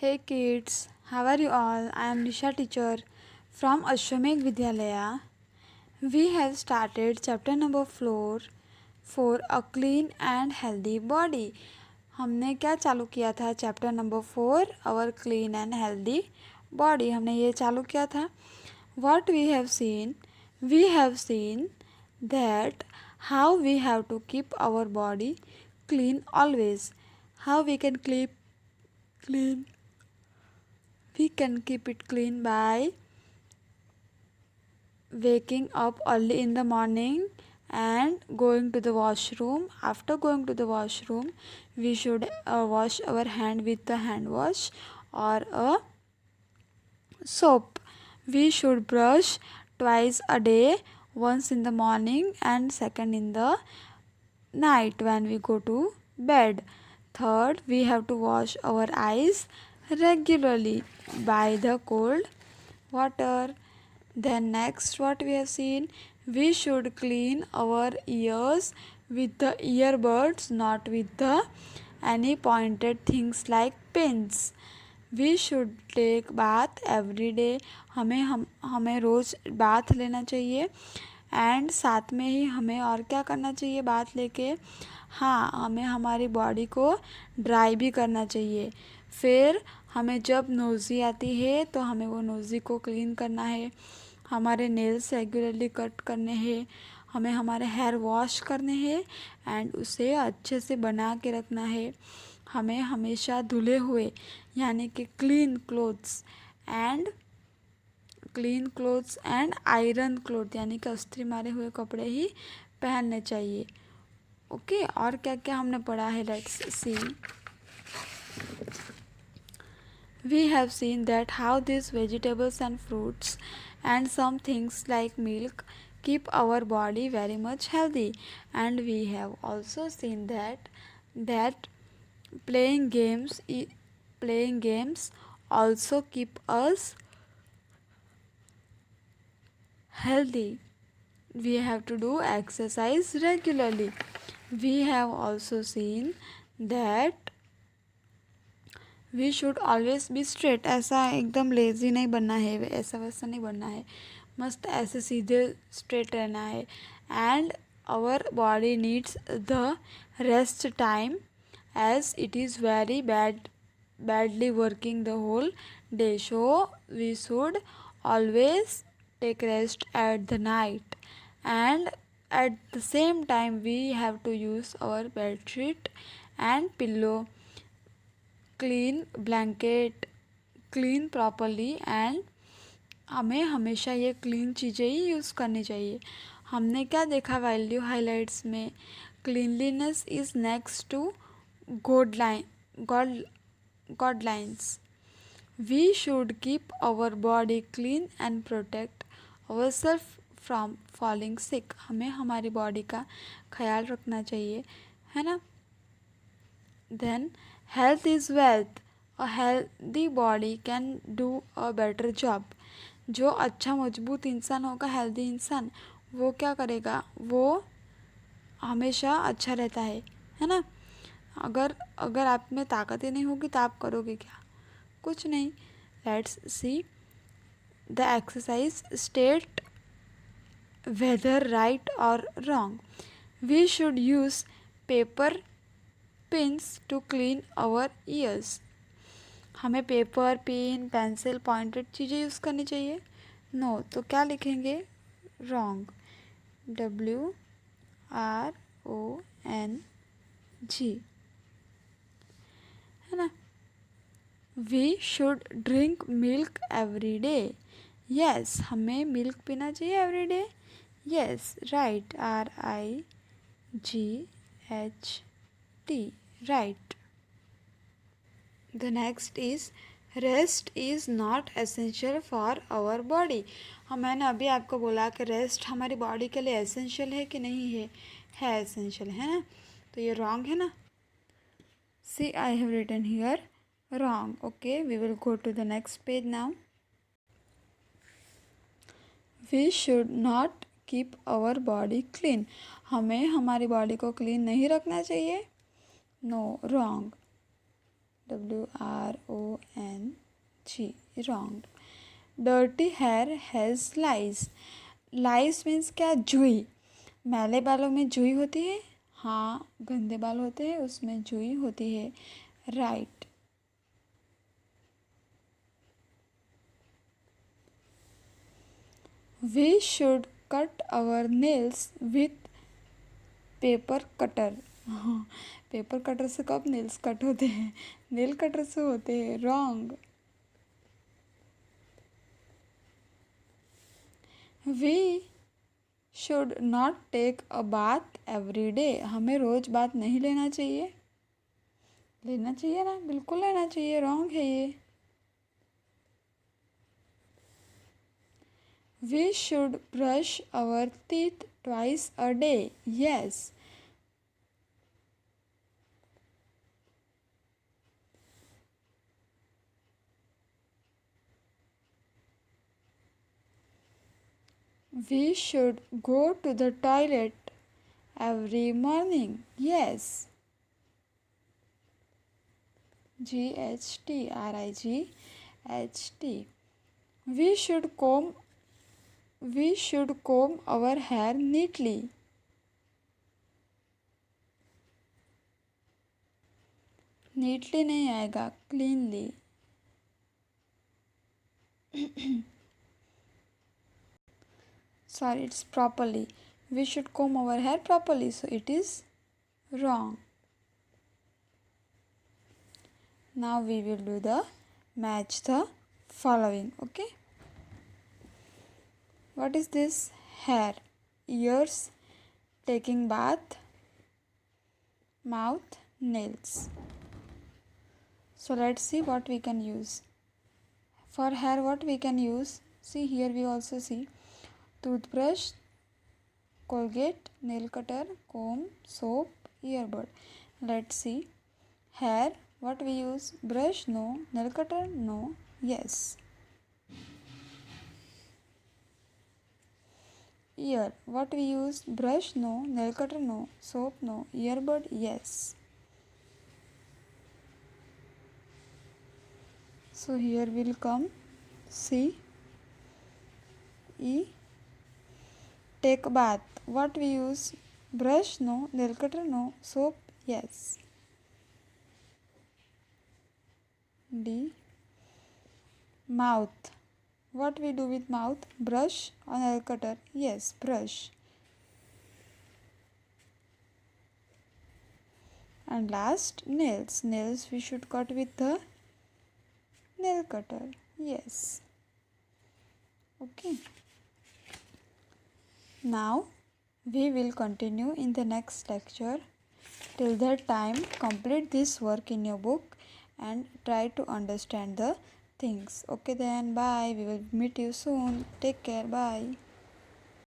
Hey kids, how are you all? I am Nisha teacher from Ashwamedh Vidyalaya. We have started chapter number 4 for a clean and healthy body. हमने क्या चालू किया था? Chapter number 4 our clean and healthy body हमने ये चालू किया था. What we have seen? We have seen that how we have to keep our body clean always. How we can keep clean? We can keep it clean by waking up early in the morning and going to the washroom. After going to the washroom, we should wash our hand with the hand wash or a soap. We should brush twice a day, once in the morning and second in the night when we go to bed. Third, we have to wash our eyes regularly by the cold water. Then next, what we have seen, we should clean our ears with the earbuds, not with the any pointed things like pins. We should take bath every day. हमें रोज़ bath लेना चाहिए and साथ में ही हमें और क्या करना चाहिए बाथ लेके. हाँ, हमें हमारी बॉडी को ड्राई भी करना चाहिए. फिर हमें जब नोज़ी आती है तो हमें वो नोज़ी को क्लीन करना है. हमारे नेल्स रेगुलरली कट करने हैं. हमें हमारे हेयर वॉश करने हैं एंड उसे अच्छे से बना के रखना है. हमें हमेशा धुले हुए यानी कि clean clothes and iron cloth यानी कि अस्त्री मारे हुए कपड़े ही पहनने चाहिए. ओके, और क्या क्या हमने पढ़ा है, let's see. We have seen that how these vegetables and fruits and some things like milk keep our body very much healthy, and we have also seen that playing games also keep us healthy. We have to do exercise regularly. We have also seen that we should always be straight. ऐसा एकदम lazy नहीं बनना है, ऐसा वैसा नहीं बनना है, मस्त ऐसे सीधे स्ट्रेट रहना है. And our body needs the rest time as it is very badly working the whole day. So we should always take rest at the night, and at the same time we have to use our bed sheet and pillow, clean blanket, clean properly. And हमें हमेशा ये clean चीज़ें ही use करनी चाहिए. हमने क्या देखा value highlights में, cleanliness is next to godliness. We should keep our body clean and protect our self from falling sick. हमें हमारी बॉडी का ख्याल रखना चाहिए, है ना. Then health is wealth. A healthy body can do a better job. जो अच्छा मजबूत इंसान होगा, हेल्दी इंसान, वो क्या करेगा, वो हमेशा अच्छा रहता है ना. अगर आप में ताकत ही नहीं होगी तो आप करोगे क्या, कुछ नहीं. Let's see the exercise. State whether right और wrong. We should use paper pins to clean our ears. हमें पेपर, पेन, पेंसिल, पॉइंटेड चीज़ें यूज़ करनी चाहिए. नो, तो क्या लिखेंगे, रॉन्ग. WRONG, है ना. We should drink milk every day. Yes, हमें मिल्क पीना चाहिए every day. Yes, right. RIGHT, right. The next is rest is not essential for our body. मैंने अभी आपको बोला कि रेस्ट हमारी बॉडी के लिए एसेंशियल है कि नहीं है एसेंशियल, है ना. तो ये रॉन्ग है ना. See, I have written here wrong. Okay, we will go to the next page now. We should not keep our body clean. हमें हमारी बॉडी को क्लीन नहीं रखना चाहिए. No, wrong. WRONG. Wrong. Dirty hair has lice. Lice means क्या? जुई. मैले बालों में जुई होती है. हाँ, गंदे बाल होते हैं उसमें जुई होती है. Right. We should cut our nails with paper cutter. Paper cutter से कब नेल्स कट होते हैं? नेल कटर से होते हैं. Wrong. We should not take a bath every day. हमें रोज बाथ नहीं लेना चाहिए. लेना चाहिए ना, बिल्कुल लेना चाहिए. रॉन्ग है ये. We should brush our teeth twice a day. Yes. We should go to the toilet every morning. Yes. GHTRIGHT. We should comb our hair neatly. Neatly नहीं आएगा, cleanly. Sorry, it's properly. We should comb our hair properly, so it is wrong. Now we will do the match the following. Okay. What is this? Hair, ears, taking bath, mouth, nails. So let's see what we can use. For hair, what we can use? See, here we also see toothbrush, Colgate, nail cutter, comb, soap, earbud. Let's see. Hair, what we use? Brush, no. Nail cutter, no. Yes. Ear, what we use? Brush, no. Nail cutter, no. Soap, no. Earbud, yes. So here will come C, E. Take bath, what we use? Brush, no. Nail cutter, no. Soap, yes. D. Mouth, what we do with mouth? Brush or nail cutter? Yes, brush. And last, nails. Nails we should cut with the nail cutter. Yes. Okay. Now we will continue in the next lecture. Till that time, complete this work in your book and try to understand the things. Okay then, bye. We will meet you soon. Take care. Bye.